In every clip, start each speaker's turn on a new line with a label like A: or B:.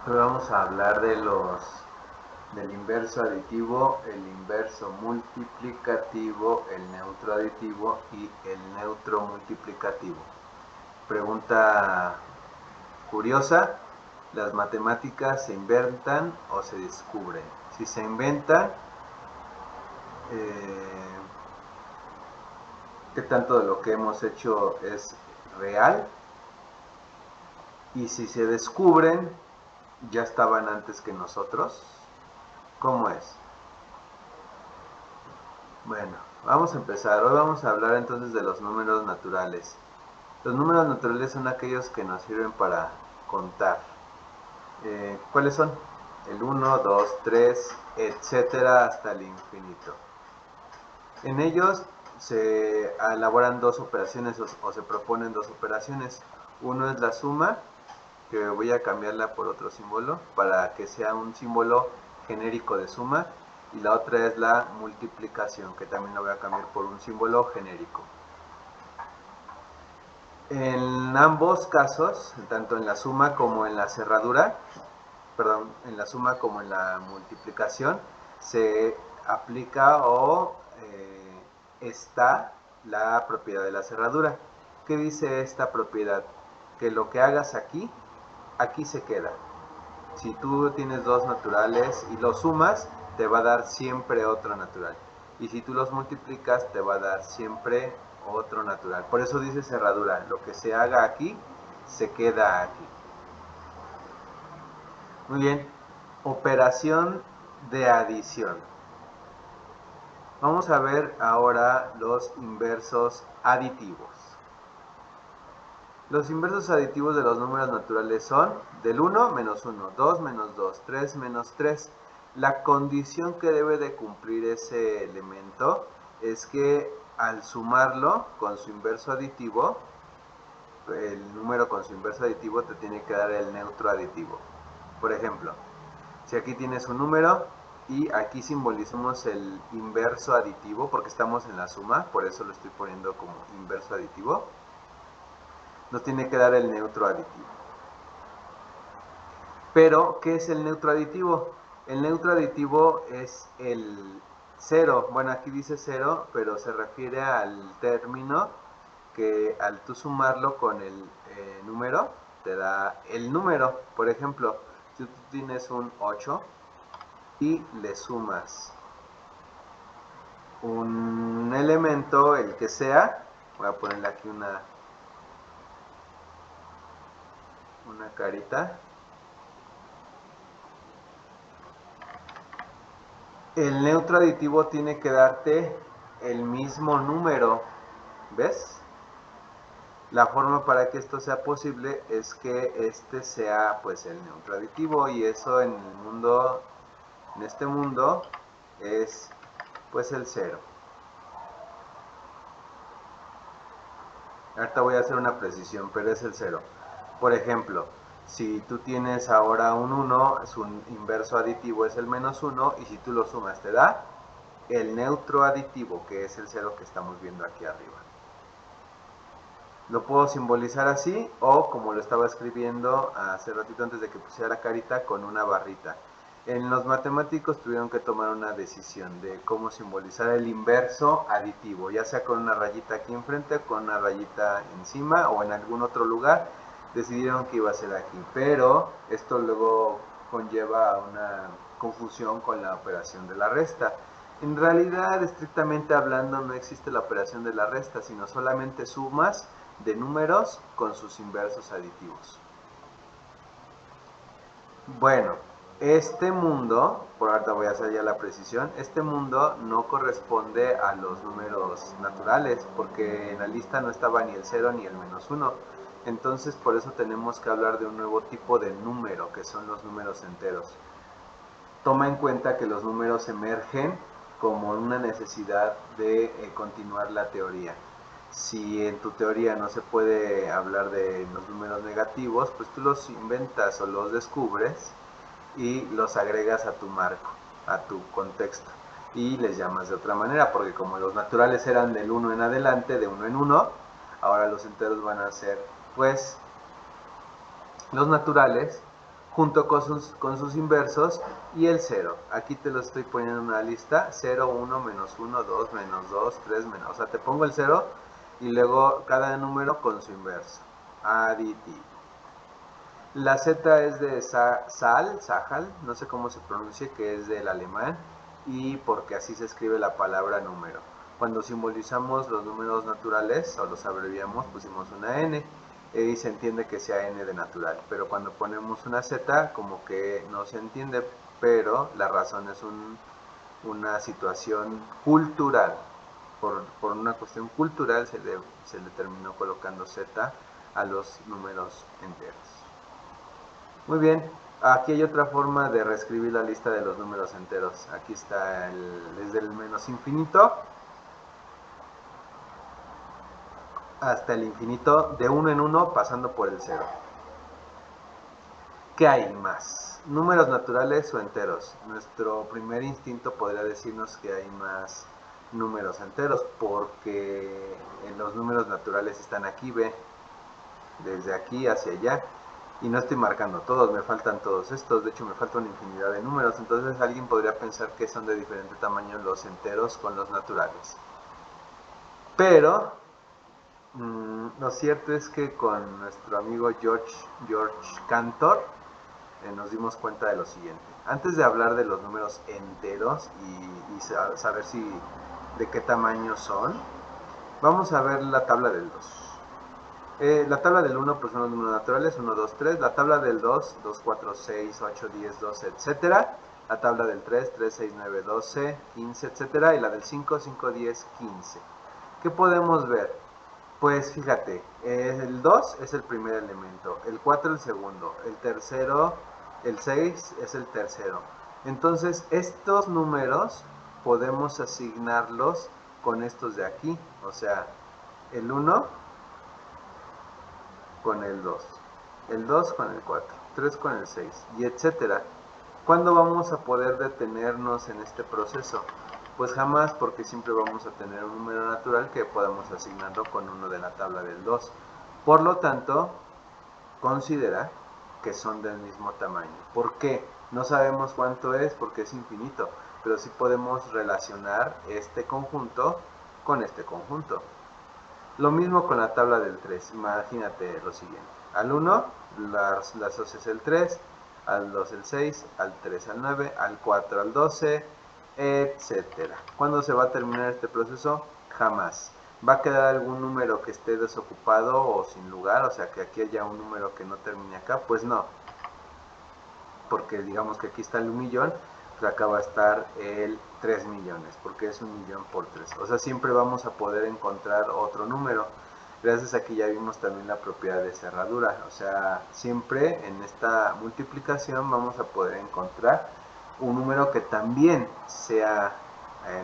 A: Hoy vamos a hablar del inverso aditivo, el inverso multiplicativo, el neutro aditivo y el neutro multiplicativo. Pregunta curiosa: ¿las matemáticas se inventan o se descubren? Si se inventan, ¿qué tanto de lo que hemos hecho es real? Y si se descubren, ¿ya estaban antes que nosotros? ¿Cómo es? Bueno, vamos a empezar. Hoy vamos a hablar entonces de los números naturales. Los números naturales son aquellos que nos sirven para contar. ¿Cuáles son? El 1, 2, 3, etcétera, hasta el infinito. En ellos se elaboran dos operaciones o se proponen dos operaciones. Uno es la suma, que voy a cambiarla por otro símbolo para que sea un símbolo genérico de suma, y la otra es la multiplicación, que también lo voy a cambiar por un símbolo genérico. En ambos casos, tanto en la suma como en la cerradura, en la suma como en la multiplicación, se aplica o está la propiedad de la cerradura. ¿Qué dice esta propiedad? Que lo que hagas aquí, aquí se queda. Si tú tienes dos naturales y los sumas, te va a dar siempre otro natural. Y si tú los multiplicas, te va a dar siempre otro natural. Por eso dice cerradura: lo que se haga aquí, se queda aquí. Muy bien. Operación de adición. Vamos a ver ahora los inversos aditivos. Los inversos aditivos de los números naturales son del 1 menos 1, 2 menos 2, 3 menos 3. La condición que debe de cumplir ese elemento es que al sumarlo con su inverso aditivo, el número con su inverso aditivo te tiene que dar el neutro aditivo. Por ejemplo, si aquí tienes un número y aquí simbolizamos el inverso aditivo porque estamos en la suma, por eso lo estoy poniendo como inverso aditivo, nos tiene que dar el neutro aditivo. Pero, ¿qué es el neutro aditivo? El neutro aditivo es el 0. Bueno, aquí dice 0, pero se refiere al término que al tú sumarlo con el número, te da el número. Por ejemplo, si tú tienes un 8 y le sumas un elemento, el que sea, voy a ponerle aquí una carita. El neutro aditivo tiene que darte el mismo número, ¿ves? La forma para que esto sea posible es que este sea pues el neutro aditivo, y eso en este mundo es pues el 0. Ahorita voy a hacer una precisión, pero es el 0. Por ejemplo, si tú tienes ahora un 1, su inverso aditivo es el menos 1, y si tú lo sumas te da el neutro aditivo, que es el 0 que estamos viendo aquí arriba. Lo puedo simbolizar así, o como lo estaba escribiendo hace ratito antes de que pusiera la carita, con una barrita. En los matemáticos tuvieron que tomar una decisión de cómo simbolizar el inverso aditivo, ya sea con una rayita aquí enfrente, con una rayita encima o en algún otro lugar. Decidieron que iba a ser aquí, pero esto luego conlleva una confusión con la operación de la resta. En realidad, estrictamente hablando, no existe la operación de la resta, sino solamente sumas de números con sus inversos aditivos. Bueno, este mundo, por ahorita voy a hacer ya la precisión, este mundo no corresponde a los números naturales, porque en la lista no estaba ni el 0 ni el menos 1. Entonces, por eso tenemos que hablar de un nuevo tipo de número, que son los números enteros. Toma en cuenta que los números emergen como una necesidad de continuar la teoría. Si en tu teoría no se puede hablar de los números negativos, pues tú los inventas o los descubres y los agregas a tu marco, a tu contexto, y les llamas de otra manera, porque como los naturales eran del 1 en adelante, de 1 en 1, ahora los enteros van a ser pues los naturales junto con sus inversos y el 0. Aquí te lo estoy poniendo en una lista: 0, 1, menos 1, 2, menos 2, 3, menos. O sea, te pongo el 0 y luego cada número con su inverso. Aditivo. La Z es de Sahal, no sé cómo se pronuncia, que es del alemán, y porque así se escribe la palabra número. Cuando simbolizamos los números naturales o los abreviamos, pusimos una N y se entiende que sea N de natural, pero cuando ponemos una Z como que no se entiende, pero la razón es una situación cultural. Por una cuestión cultural se le terminó colocando Z a los números enteros. Muy bien, aquí hay otra forma de reescribir la lista de los números enteros. Aquí está desde el menos infinito hasta el infinito, de uno en uno, pasando por el 0. ¿Qué hay más? ¿Números naturales o enteros? Nuestro primer instinto podría decirnos que hay más números enteros, porque los números naturales están aquí, ve, desde aquí hacia allá. Y no estoy marcando todos, me faltan todos estos, de hecho me falta una infinidad de números, entonces alguien podría pensar que son de diferente tamaño los enteros con los naturales. Pero lo cierto es que con nuestro amigo George Cantor nos dimos cuenta de lo siguiente. Antes de hablar de los números enteros y saber de qué tamaño son, vamos a ver la tabla del 2. La tabla del 1 pues son los números naturales, 1, 2, 3. La tabla del 2, 2, 4, 6, 8, 10, 12, etc. La tabla del 3, 3, 6, 9, 12, 15, etc. Y la del 5, 5, 10, 15. ¿Qué podemos ver? Pues fíjate, el 2 es el primer elemento, el 4 el segundo, el tercero, el 6 es el tercero. Entonces estos números podemos asignarlos con estos de aquí, o sea, el 1 con el 2, el 2 con el 4, 3 con el 6 y etcétera. ¿Cuándo vamos a poder detenernos en este proceso? Pues jamás, porque siempre vamos a tener un número natural que podamos asignarlo con uno de la tabla del 2. Por lo tanto, considera que son del mismo tamaño. ¿Por qué? No sabemos cuánto es porque es infinito, pero sí podemos relacionar este conjunto con este conjunto. Lo mismo con la tabla del 3, imagínate lo siguiente: al 1 la asocias el 3, al 2 el 6, al 3 al 9, al 4 al 12, etcétera. ¿Cuándo se va a terminar este proceso? Jamás. ¿Va a quedar algún número que esté desocupado o sin lugar? O sea, que aquí haya un número que no termine acá. Pues no, porque digamos que aquí está el 1.000.000, pues acá va a estar el 3 millones, porque es 1.000.000 por 3. O sea, siempre vamos a poder encontrar otro número. Gracias a que ya vimos también la propiedad de cerradura. O sea, siempre en esta multiplicación vamos a poder encontrar un número que también sea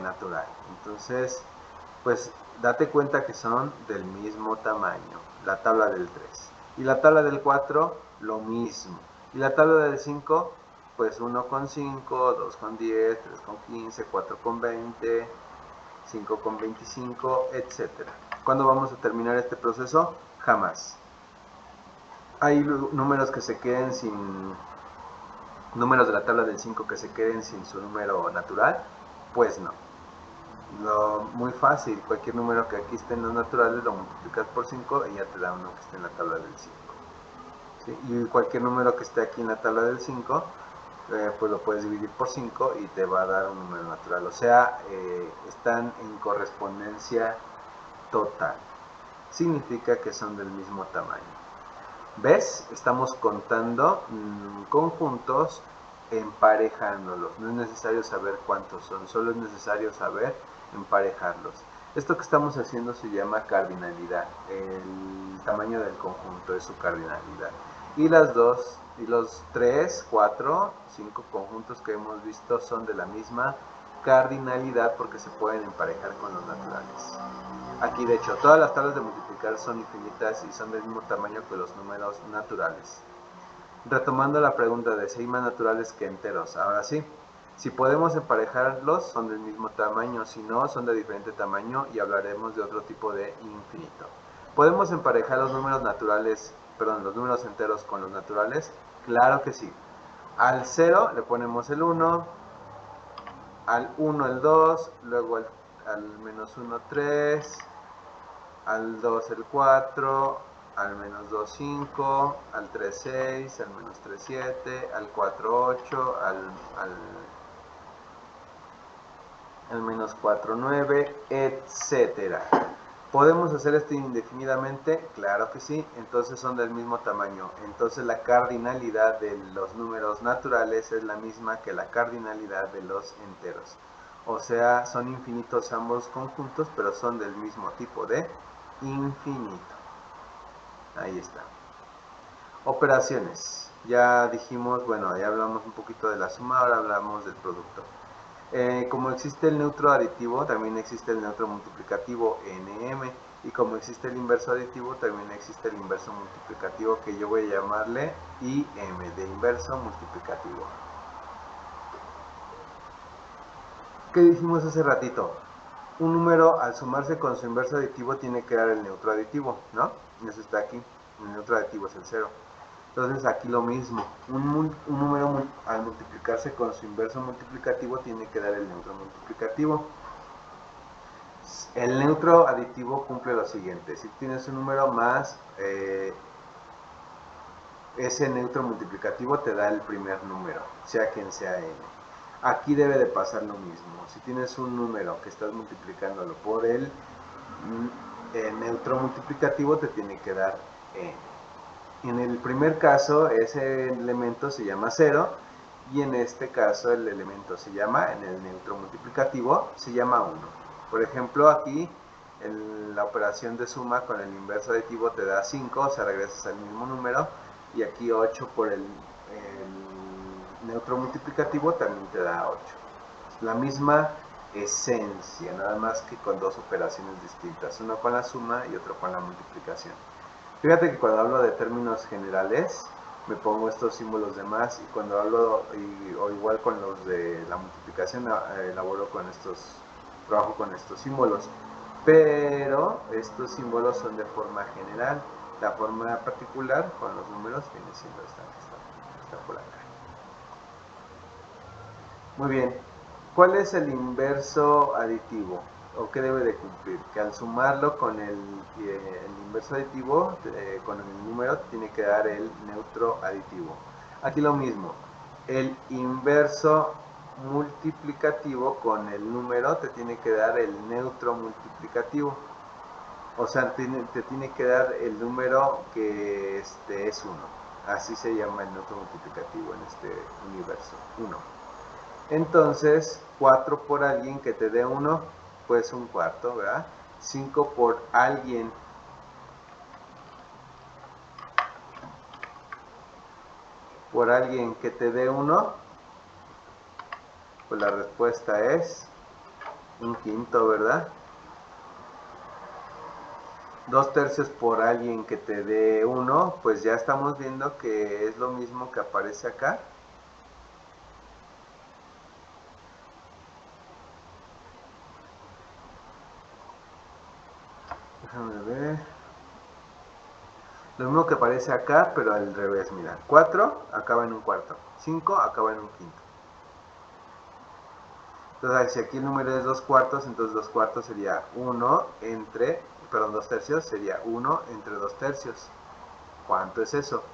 A: natural. Entonces, pues date cuenta que son del mismo tamaño. La tabla del 3 y la tabla del 4, lo mismo. Y la tabla del 5, pues 1 con 5, 2 con 10, 3 con 15, 4 con 20, 5 con 25, etc. ¿Cuándo vamos a terminar este proceso? Jamás. Hay números que se queden sin... números de la tabla del 5 que se queden sin su número natural. Pues no. Muy fácil, cualquier número que aquí esté en los naturales lo multiplicas por 5 y ya te da uno que esté en la tabla del 5. ¿Sí? Y cualquier número que esté aquí en la tabla del 5, pues lo puedes dividir por 5 y te va a dar un número natural. O sea, están en correspondencia total. Significa que son del mismo tamaño. ¿Ves? Estamos contando conjuntos emparejándolos. No es necesario saber cuántos son, solo es necesario saber emparejarlos. Esto que estamos haciendo se llama cardinalidad. El tamaño del conjunto es su cardinalidad. Y los 3, 4, 5 conjuntos que hemos visto son de la misma cardinalidad porque se pueden emparejar con los naturales. Aquí de hecho todas las tablas de multiplicar son infinitas y son del mismo tamaño que los números naturales. Retomando la pregunta de si hay más naturales que enteros, ahora sí, si podemos emparejarlos son del mismo tamaño, si no son de diferente tamaño y hablaremos de otro tipo de infinito. Podemos emparejar los números naturales los números enteros con los naturales? Claro que sí. Al 0 le ponemos el 1, al 1 el 2, luego al menos 1 3, al 2 el 4, al menos 2 5, al 3 6, al menos 3 7, al 4 8, al menos 4 9, etcétera. ¿Podemos hacer esto indefinidamente? Claro que sí, entonces son del mismo tamaño. Entonces la cardinalidad de los números naturales es la misma que la cardinalidad de los enteros. O sea, son infinitos ambos conjuntos, pero son del mismo tipo de infinito. Ahí está. Operaciones. Ya dijimos, bueno, ya hablamos un poquito de la suma, ahora hablamos del producto. Como existe el neutro aditivo, también existe el neutro multiplicativo NM, y como existe el inverso aditivo, también existe el inverso multiplicativo, que yo voy a llamarle IM, de inverso multiplicativo. ¿Qué dijimos hace ratito? Un número al sumarse con su inverso aditivo tiene que dar el neutro aditivo, ¿no? Eso está aquí, el neutro aditivo es el 0. Entonces aquí lo mismo, un número al multiplicarse con su inverso multiplicativo tiene que dar el neutro multiplicativo. El neutro aditivo cumple lo siguiente: si tienes un número más ese neutro multiplicativo te da el primer número, sea quien sea n. Aquí debe de pasar lo mismo. Si tienes un número que estás multiplicándolo por el neutro multiplicativo, te tiene que dar n. En el primer caso, ese elemento se llama 0, y en este caso el elemento se llama, en el neutro multiplicativo, se llama 1. Por ejemplo, aquí la operación de suma con el inverso aditivo te da 5, o sea, regresas al mismo número, y aquí 8 por el neutro multiplicativo también te da 8. La misma esencia, nada más que con dos operaciones distintas, una con la suma y otra con la multiplicación. Fíjate que cuando hablo de términos generales me pongo estos símbolos de más, y cuando hablo o igual con los de la multiplicación trabajo con estos símbolos, pero estos símbolos son de forma general. La forma particular con los números viene siendo esta que está por acá. Muy bien, ¿cuál es el inverso aditivo? ¿O qué debe de cumplir? Que al sumarlo con el inverso aditivo, con el número, tiene que dar el neutro aditivo. Aquí lo mismo, el inverso multiplicativo con el número te tiene que dar el neutro multiplicativo. O sea, te tiene que dar el número que es 1. Así se llama el neutro multiplicativo en este universo, 1. Entonces, 4 por alguien que te dé 1, pues un cuarto, ¿verdad? 5 por alguien que te dé 1, pues la respuesta es un quinto, ¿verdad? 2 tercios por alguien que te dé 1, pues ya estamos viendo que es lo mismo que aparece acá. Déjame ver. Lo mismo que aparece acá, pero al revés, mira. 4 acaba en un cuarto, 5 acaba en un quinto. Entonces, si aquí el número es 2 cuartos, entonces 2 cuartos sería 2 tercios sería 1 entre 2 tercios. ¿Cuánto es eso?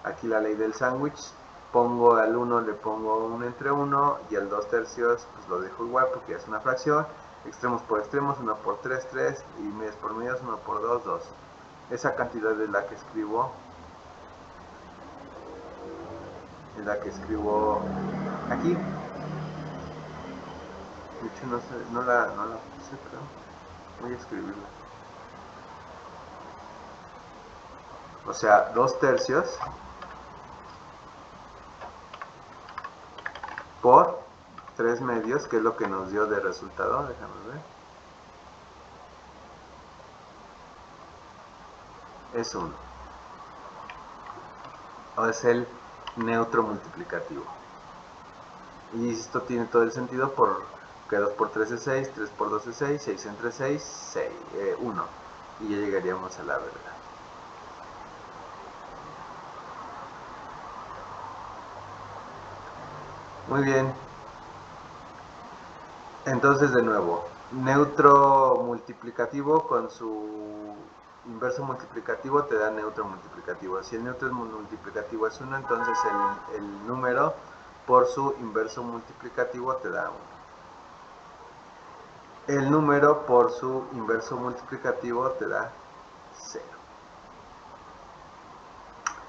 A: Aquí la ley del sándwich, pongo al 1, le pongo 1 entre 1, y al 2 tercios pues lo dejo igual porque es una fracción. Extremos por extremos, 1 por 3, 3, y medios por medios, 1 por 2, 2. Esa cantidad es la que escribo, aquí. De hecho no la puse, pero voy a escribirla. O sea, 2 tercios por 3 medios, que es lo que nos dio de resultado. Déjame ver. Es 1. O es el neutro multiplicativo. Y esto tiene todo el sentido porque 2 por 3 es 6, 3 por 2 es 6, 6 entre 6, 1. Y ya llegaríamos a la verdad. Muy bien. Entonces de nuevo, neutro multiplicativo con su inverso multiplicativo te da neutro multiplicativo. Si el neutro multiplicativo es 1, entonces el número por su inverso multiplicativo te da 1. El número por su inverso multiplicativo te da 0.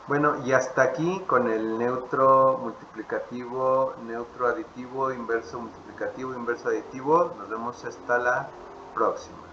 A: Bueno, y hasta aquí con el neutro multiplicativo, neutro aditivo, inverso multiplicativo, inverso aditivo. Nos vemos hasta la próxima.